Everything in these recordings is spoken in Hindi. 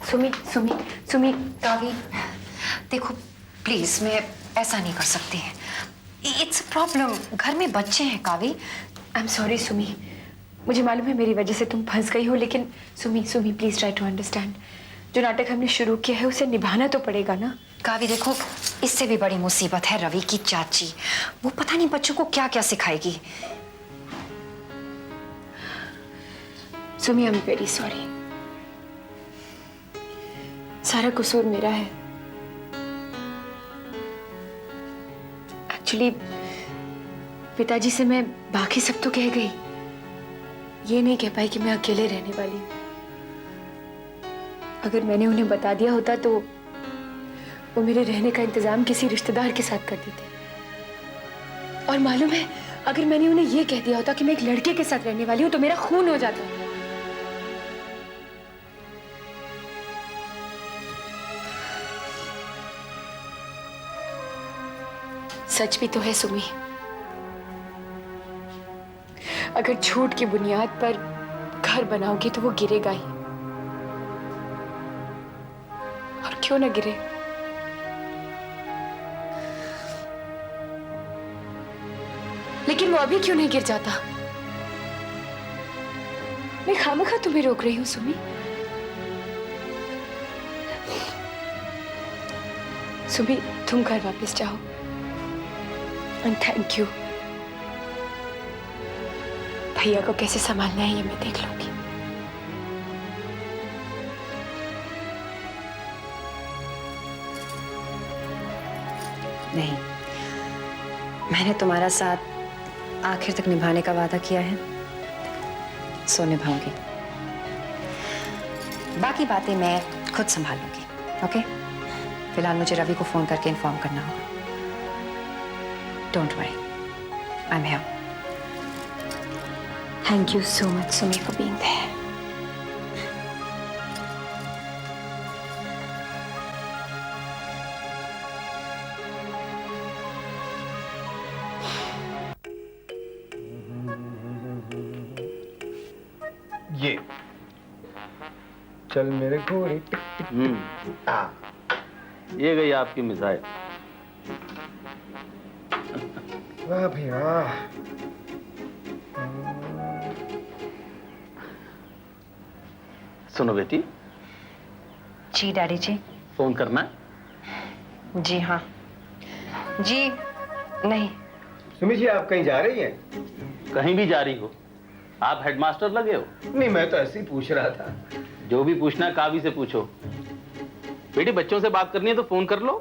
सुमी सुमी सुमी कावी, देखो प्लीज, मैं ऐसा नहीं कर सकती। इट्स प्रॉब्लम, घर में बच्चे हैं कावी। आई एम सॉरी सुमी, मुझे मालूम है मेरी वजह से तुम फंस गई हो, लेकिन Sumi Sumi please try to understand. जो नाटक हमने शुरू किया है उसे निभाना तो पड़ेगा ना। कावी देखो, इससे भी बड़ी मुसीबत है रवि की चाची। वो पता नहीं बच्चों को क्या क्या सिखाएगी। Sumi I am very sorry, सारा कसूर मेरा है। एक्चुअली पिताजी से मैं बाकी सब तो कह गई, ये नहीं कह पाई कि मैं अकेले रहने वाली हूं। अगर मैंने उन्हें बता दिया होता तो वो मेरे रहने का इंतजाम किसी रिश्तेदार के साथ कर देते। और मालूम है, अगर मैंने उन्हें यह कह दिया होता कि मैं एक लड़के के साथ रहने वाली हूं तो मेरा खून हो जाता। सच भी तो है सुमी, अगर झूठ की बुनियाद पर घर बनाओगी तो वो गिरेगा ही। और क्यों ना गिरे। लेकिन वो अभी क्यों नहीं गिर जाता? मैं खामखा तुम्हें रोक रही हूं सुमी। सुमी तुम घर वापस जाओ। And thank you. भैया को कैसे संभालना है ये मैं देख लूंगी। नहीं, मैंने तुम्हारा साथ आखिर तक निभाने का वादा किया है, सो निभाऊंगी। बाकी बातें मैं खुद संभाल लूंगी। ओके? फिलहाल मुझे रवि को फोन करके इन्फॉर्म करना होगा। Don't worry, I am here. Thank you so much Sumi for being there. ये चल मेरे घोड़े टिक टिक। ये गई आपकी मिसाइल। वाह भाई वाह। सुनो बेटी। जी डैडी जी। फोन करना है? जी हाँ। जी नहीं। सुमी जी आप कहीं जा रही हैं? कहीं भी जा रही हो, आप हेडमास्टर लगे हो। नहीं, मैं तो ऐसे ही पूछ रहा था। जो भी पूछना है कावी से पूछो। बेटी बच्चों से बात करनी है तो फोन कर लो।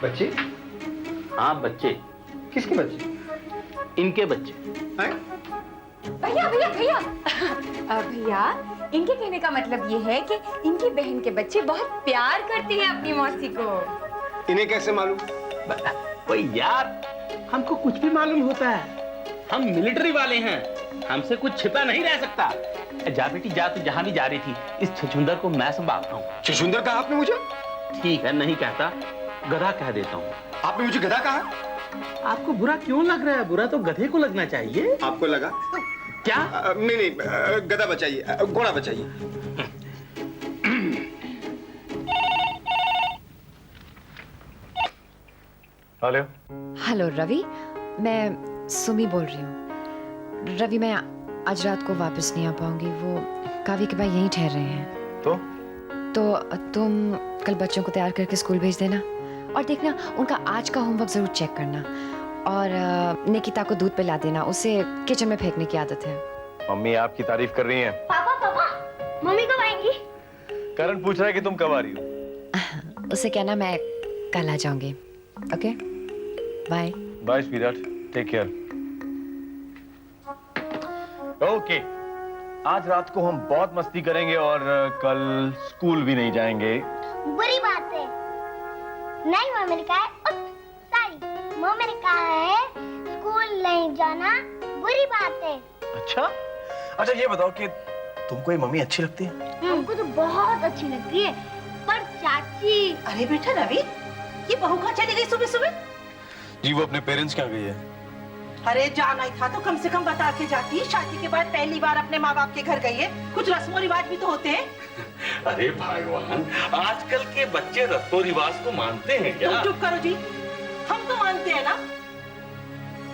बच्चे? हाँ बच्चे। किसके बच्चे? इनके बच्चे। भैया भैया भैया भैया, इनके कहने का मतलब ये है कि इनकी बहन के बच्चे बहुत प्यार करते हैं अपनी मौसी को। इन्हें कैसे मालूम? ओए यार, हमको कुछ भी मालूम होता है। हम मिलिट्री वाले हैं, हमसे कुछ छिपा नहीं रह सकता। जा बेटी जा, तू जहां भी जा रही थी, इस छछुंदर को मैं संभालता हूँ। छछुंदर कहा आपने मुझे? ठीक है, नहीं कहता, गधा कह देता हूँ। आपने मुझे गधा कहा? आपको बुरा क्यों लग रहा है? बुरा तो गधे को लगना चाहिए। आपको लगा? क्या? नहीं, गधा बचाइए, घोड़ा बचाइए। हेलो। हेलो रवि, मैं सुमी बोल रही हूँ। रवि, मैं आज रात को वापस नहीं आ पाऊंगी। वो कावी के भाई यहीं ठहर रहे हैं। तो तुम कल बच्चों को तैयार करके स्कूल भेज देना, और देखना उनका आज का होमवर्क जरूर चेक करना। और निकिता को दूध पिला देना, उसे किचन में फेंकने की आदत है। मम्मी आपकी तारीफ कर रही हैं। पापा मम्मी कब आएंगी? करण पूछ रहा है कि तुम कब आ रही हो। उसे कहना मैं कल आ जाऊंगी। Okay bye. Bye sweetheart, take care. Okay, आज रात को हम बहुत मस्ती करेंगे और कल स्कूल भी नहीं जाएंगे। बुरी बात है। नहीं, मम्मी ने कहा है मम्मी ने कहा है स्कूल नहीं जाना बुरी बात है। अच्छा ये बताओ कि तुमको ये मम्मी अच्छी लगती है? हमको तो बहुत अच्छी लगती है, पर चाची। अरे बेटा रवि, ये बहू कहाँ चली गई सुबह सुबह? जी वो अपने पेरेंट्स के यहाँ गई है। अरे जाना ही था तो कम से कम बता के जाती। शादी के बाद पहली बार अपने माँ बाप के घर गई है, कुछ रस्मों रिवाज भी तो होते हैं। अरे भगवान, आजकल के बच्चे रस्मों रिवाज को मानते हैं क्या? तुम चुप करो जी, हम तो मानते हैं ना।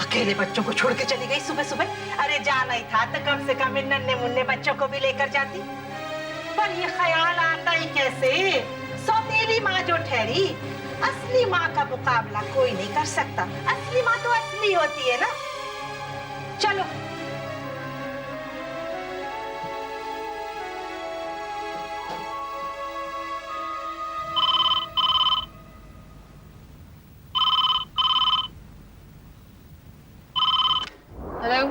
अकेले बच्चों को छोड़ के चली गई सुबह सुबह। अरे जाना ही था तो कम से कम इन नन्हे मुन्ने बच्चों को भी लेकर जाती। पर ये ख्याल आता ही कैसे? सौतेली माँ जो ठहरी, असली माँ का मुकाबला कोई नहीं कर सकता। असली माँ तो असली होती है ना। चलो हेलो।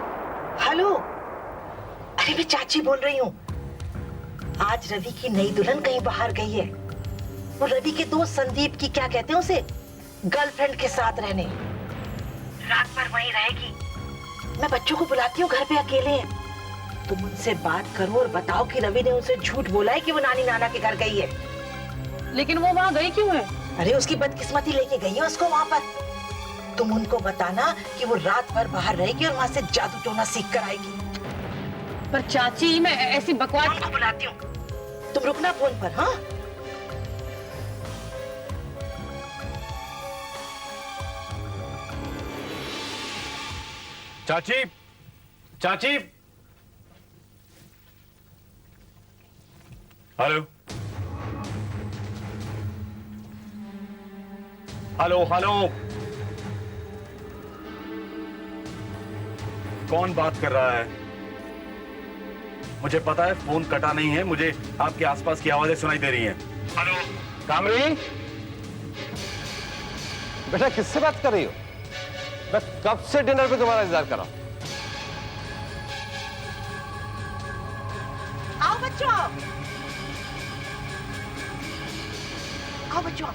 हेलो, अरे मैं चाची बोल रही हूँ। आज रवि की नई दुल्हन कहीं बाहर गई है। वो रवि के दोस्त संदीप की, क्या कहते हैं उसे, गर्लफ्रेंड के साथ रहने। रात भर वहीं रहेगी। मैं बच्चों को बुलाती हूँ, घर पे अकेले हैं। तुम उनसे बात करो और बताओ कि रवि ने उनसे झूठ बोला है कि वो नानी नाना के घर गई है। लेकिन वो वहाँ गई क्यों है? अरे उसकी बदकिस्मती लेके गई है उसको वहाँ पर। तुम उनको बताना कि वो रात भर बाहर रहेगी और वहाँ से जादू टोना सीख कर आएगी। पर चाची, मैं ऐसी बकवास। उनको बुलाती हूँ, तुम रुकना फोन पर। हाँ, चाची, चाची, हेलो, हेलो, हेलो, कौन बात कर रहा है? मुझे पता है फोन कटा नहीं है, मुझे आपके आसपास की आवाजें सुनाई दे रही हैं। हेलो, कामरी, बेटा किससे बात कर रही हो? मैं कब से डिनर पे तुम्हारा इंतजार कर रहा हूं। आओ बच्चों, आओ। आओ बच्चों, आओ।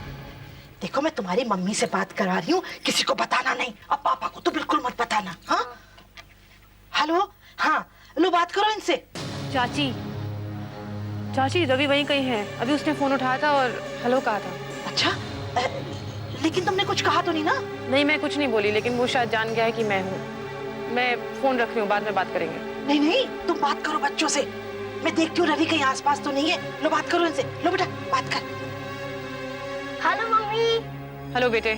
देखो मैं तुम्हारी मम्मी से बात करवा रही हूँ, किसी को बताना नहीं। अब पापा को तो बिल्कुल मत बताना। हाँ, हेलो, हाँ, लो बात करो इनसे। चाची, चाची रवि वहीं कहीं है। अभी उसने फोन उठाया था और हेलो कहा था। अच्छा, लेकिन तुमने कुछ कहा तो नहीं ना? नहीं, मैं कुछ नहीं बोली, लेकिन वो शायद जान गया है कि मैं हूँ। मैं फोन रख रही हूँ, बाद में बात करेंगे। नहीं नहीं, तुम बात करो बच्चों से। मैं देखती हूँ रवि कहीं आसपास तो नहीं है। लो बात करो इनसे। लो बेटा बात कर। Hello mummy. हेलो बेटे।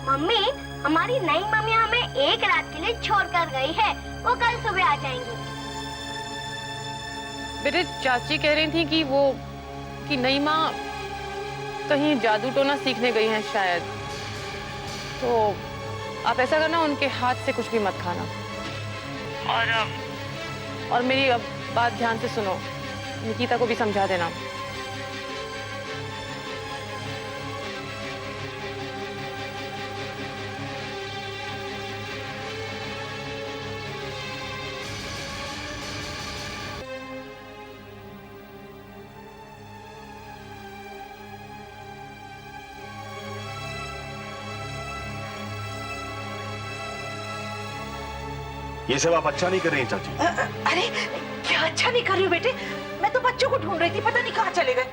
मम्मी, हमारी नई मम्मी हमें एक रात के लिए छोड़ कर गई है। वो कल सुबह आ जाएंगी। बेटे, चाची कह रही थी कि नई माँ कहीं जादू टोना सीखने गई हैं शायद। तो आप ऐसा करना, उनके हाथ से कुछ भी मत खाना। और मेरी अब बात ध्यान से सुनो, निकिता को भी समझा देना। ये सब आप अच्छा नहीं कर रही हैं चाची। अरे क्या अच्छा नहीं कर रही हो बेटे? मैं तो बच्चों को ढूंढ रही थी, पता नहीं कहाँ चले गए।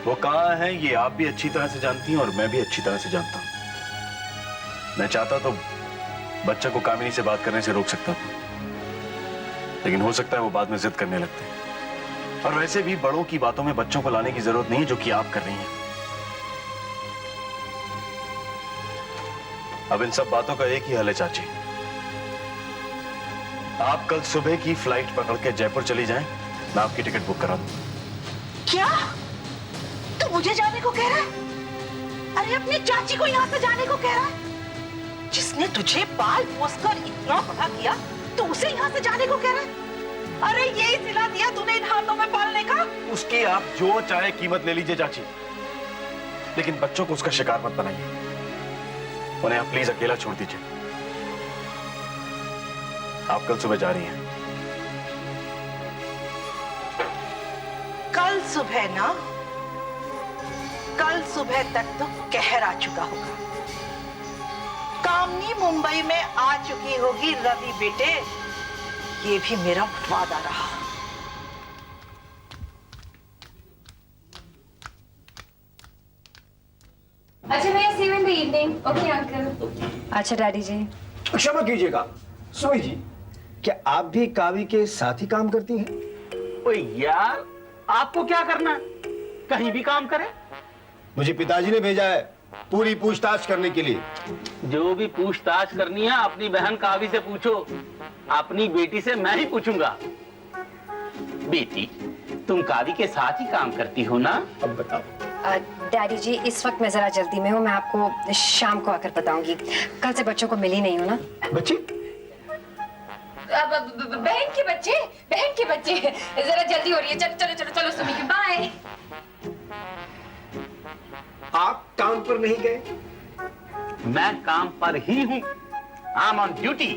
वो कहाँ है ये आप भी अच्छी तरह से जानती हैं और मैं भी अच्छी तरह से जानता हूं। मैं चाहता तो बच्चे को कामिनी से बात करने से रोक सकता था, लेकिन हो सकता है वो बाद में जिद करने लगते हैं। और वैसे भी बड़ों की बातों में बच्चों को लाने की जरूरत नहीं है, जो कि आप कर रही हैं। अब इन सब बातों का एक ही हल है चाची, आप कल सुबह की फ्लाइट पकड़ के जयपुर चली जाएं, मैं आपकी टिकट बुक करा दूं। क्या तू मुझे जाने को कह रहा है? अरे अपनी चाची को यहाँ से जाने को कह रहा है? जिसने तुझे पाल पोस कर इतना बड़ा किया, तो उसे यहाँ से जाने को कह रहा है? अरे यही सिला दिया तूने इन हाथों में पालने का। उसकी आप जो चाहे कीमत ले लीजिए चाची, लेकिन बच्चों को उसका शिकार मत बनाइए। उन्हें आप प्लीज अकेला छोड़ दीजिए। आप कल सुबह जा रही हैं। कल सुबह ना, कल सुबह तक तो कहर आ चुका होगा। कामनी मुंबई में आ चुकी होगी रवि बेटे, ये भी मेरा वादा रहा। अच्छा भैया, see you in the evening. Okay uncle. अच्छा डैडी जी। क्षमा कीजिएगा सुमी जी, क्या आप भी कावी के साथ ही काम करती हैं? ओ यार, आपको क्या करना है? कहीं भी काम करे। मुझे पिताजी ने भेजा है पूरी पूछताछ करने के लिए। जो भी पूछताछ करनी है अपनी बहन कावी से पूछो। अपनी बेटी से मैं ही पूछूंगा। बेटी, तुम कावी के साथ ही काम करती हो ना? अब बताओ। डैडी जी, इस वक्त मैं जरा जल्दी में हूँ, मैं आपको शाम को आकर बताऊंगी। कल से बच्चों को मिली नहीं हूँ ना। बच्ची बहन के बच्चे जरा जल्दी हो रही है। चलो चलो चलो चलो सुमी, बाय। आप काम पर नहीं गए? मैं काम पर ही हूँ। I am on duty.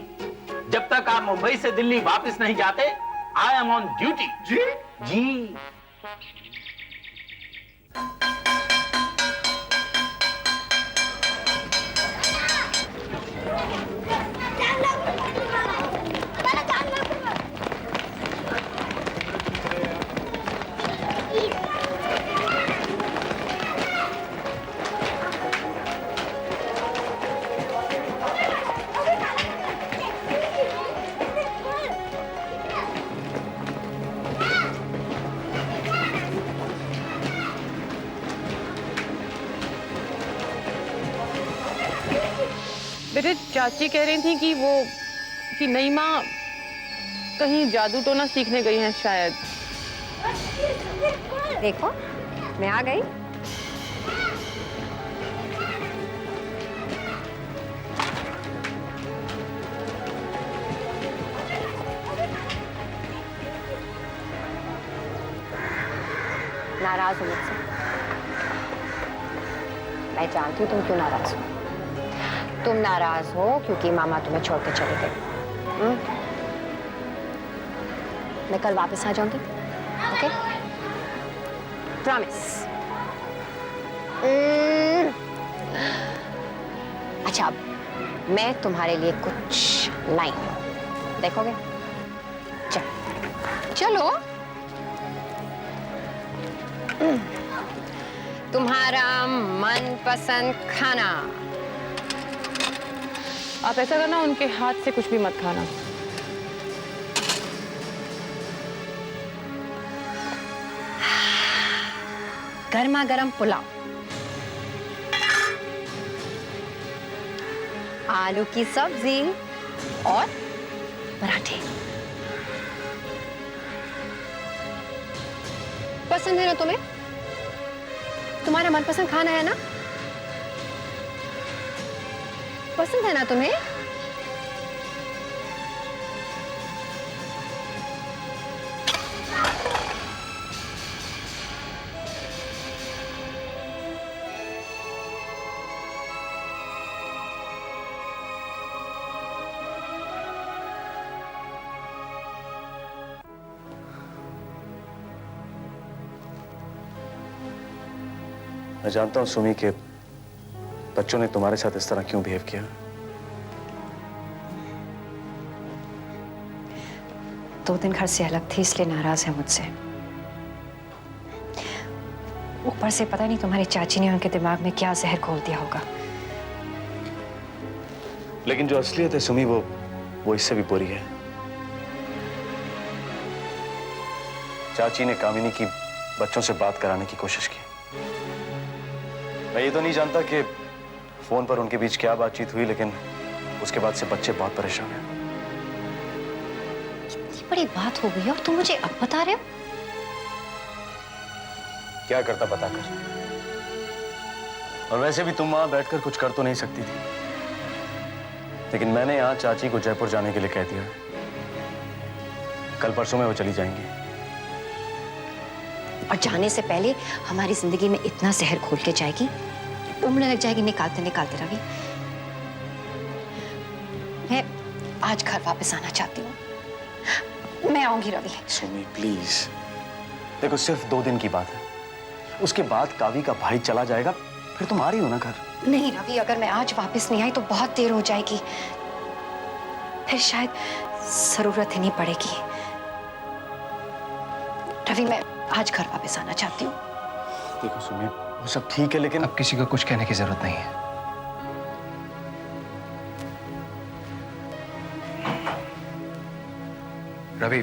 जब तक आप मुंबई से दिल्ली वापस नहीं जाते, आई एम ऑन ड्यूटी। जी जी। बेटे, चाची कह रही थी कि नई माँ कहीं जादू टोना सीखने गई हैं शायद। देखो, मैं आ गई। नाराज हो मुझसे? मैं जानती हूँ तुम क्यों नाराज हो। तुम नाराज हो क्योंकि मामा तुम्हें छोड़ के चले गए। मैं कल वापस आ जाऊंगी, ओके? प्रॉमिस। अच्छा, अब मैं तुम्हारे लिए कुछ लाई हूं, देखोगे? चलो। तुम्हारा मनपसंद खाना। आप ऐसा करना, उनके हाथ से कुछ भी मत खाना। गर्मा गर्म पुलाव, आलू की सब्जी और पराठे। पसंद है ना तुम्हें? तुम्हारा मनपसंद खाना है ना? पसंद है ना तुम्हें? मैं जानता हूं सुमी के बच्चों ने तुम्हारे साथ इस तरह क्यों बिहेव किया। 2 दिन घर से अलग थी इसलिए नाराज है मुझसे। ऊपर से पता नहीं तुम्हारी चाची ने उनके दिमाग में क्या जहर घोल दिया होगा। लेकिन जो असलियत है सुमी, वो इससे भी बुरी है। चाची ने कामिनी की बच्चों से बात कराने की कोशिश की। मैं ये तो नहीं जानता कि फोन पर उनके बीच क्या बातचीत हुई, लेकिन उसके बाद से बच्चे बहुत परेशान हैं। इतनी बड़ी बात हो गई और तुम मुझे अब बता रहे हो? क्या करता बताकर? और वैसे भी तुम वहां बैठकर कुछ कर तो नहीं सकती थी, लेकिन मैंने यहाँ चाची को जयपुर जाने के लिए कह दिया। कल परसों में वो चली जाएंगी। और जाने से पहले हमारी जिंदगी में इतना जहर घोल के जाएगी, उम्र लग जाएगी निकालते निकालते। रवि, मैं आज घर वापस आना चाहती हूँ। मैं आऊंगी रवि। सुमी प्लीज, देखो सिर्फ 2 दिन की बात है। उसके बाद कावी का भाई चला जाएगा, फिर तुम आ रही हो ना घर। नहीं रवि, अगर मैं आज वापस नहीं आई तो बहुत देर हो जाएगी, फिर शायद जरूरत ही नहीं पड़ेगी। रवि, मैं आज घर वापस आना चाहती हूँ। देखो सुमी, वो सब ठीक है, लेकिन अब किसी को कुछ कहने की जरूरत नहीं है। रवि,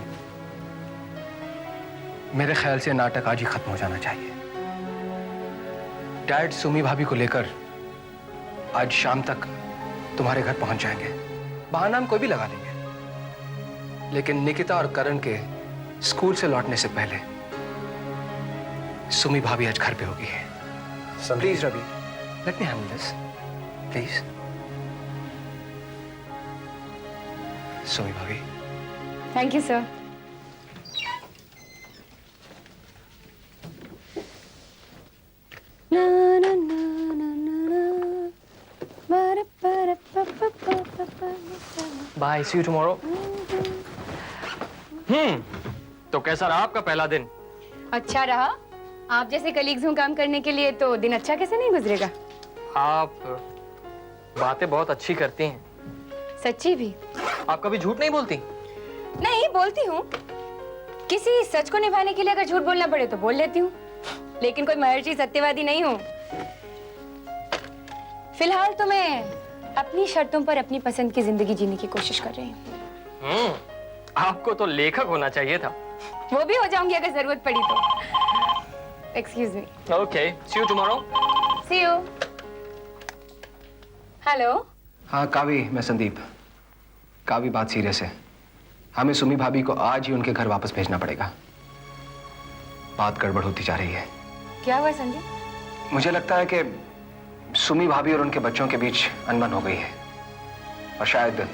मेरे ख्याल से नाटक आज ही खत्म हो जाना चाहिए। डैड सुमी भाभी को लेकर आज शाम तक तुम्हारे घर पहुंच जाएंगे। बहाना हम कोई भी लगा लेंगे, लेकिन निकिता और करण के स्कूल से लौटने से पहले सुमी भाभी आज घर पे होगी है। Please Ravi, let me handle this please. Sumi भाभी। Thank you sir. Bye, see you tomorrow. तो कैसा रहा आपका पहला दिन? अच्छा रहा। आप जैसे कलीग्स हूँ काम करने के लिए तो दिन अच्छा कैसे नहीं गुजरेगा। आप बातें बहुत अच्छी करती हैं। सच्ची भी। आप कभी झूठ नहीं बोलती? नहीं बोलती हूँ, किसी सच को निभाने के लिए अगर झूठ बोलना पड़े तो बोल लेती हूँ, लेकिन कोई महर्षि सत्यवादी नहीं हूँ। फिलहाल तो मैं अपनी शर्तों पर अपनी पसंद की जिंदगी जीने की कोशिश कर रही हूँ। आपको तो लेखक होना चाहिए था। वो भी हो जाऊंगी अगर जरूरत पड़ी तो। Excuse me. Okay, see you tomorrow. See you. Hello. हाँ कावी, मैं संदीप। कावी, बात सीरियस है। हमें सुमी भाभी को आज ही उनके घर वापस भेजना पड़ेगा। बात गड़बड़ होती जा रही है। क्या हुआ संदीप? मुझे लगता है कि सुमी भाभी और उनके बच्चों के बीच अनबन हो गई है, और शायद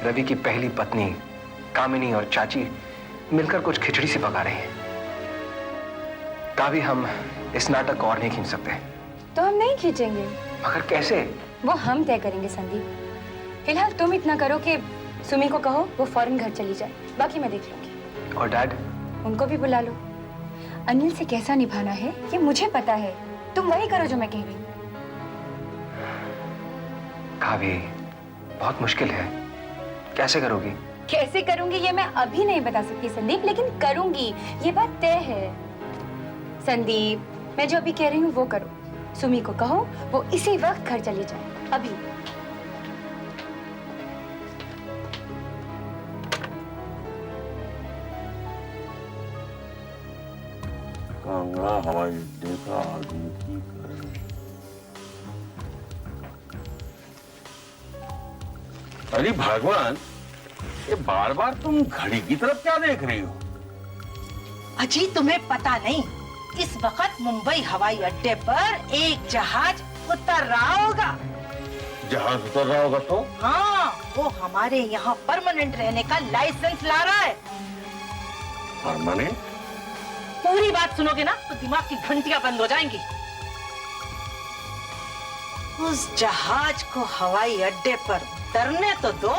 रवि की पहली पत्नी कामिनी और चाची मिलकर कुछ खिचड़ी सी पका रही हैं। कावी, हम इस नाटक को और नहीं खींच सकते। तो हम नहीं खींचेंगे। मगर कैसे? वो हम तय करेंगे संदीप। फिलहाल तुम इतना करो कि सुमी को कहो वो फौरन घर चली जाए, बाकी मैं देख लूंगी। और डैड? उनको भी बुला लो। अनिल से कैसा निभाना है ये मुझे पता है, तुम वही करो जो मैं कह रही हूँ। कावी, बहुत मुश्किल है। कैसे करोगी? कैसे करूंगी ये मैं अभी नहीं बता सकती संदीप, लेकिन करूंगी, ये बात तय है। संदीप, मैं जो अभी कह रही हूँ वो करो। सुमी को कहो वो इसी वक्त घर चली जाए, अभी। कांगड़ा हवाई अड्डे का आधुनिकीकरण। अरे भगवान, ये बार बार तुम घड़ी की तरफ क्या देख रही हो? अजी तुम्हें पता नहीं, इस वक्त मुंबई हवाई अड्डे पर एक जहाज उतर रहा होगा। जहाज उतर रहा होगा तो? हाँ, वो हमारे यहाँ परमानेंट रहने का लाइसेंस ला रहा है। परमानेंट? पूरी बात सुनोगे ना तो दिमाग की घंटियां बंद हो जाएंगी। उस जहाज को हवाई अड्डे पर उतरने तो दो।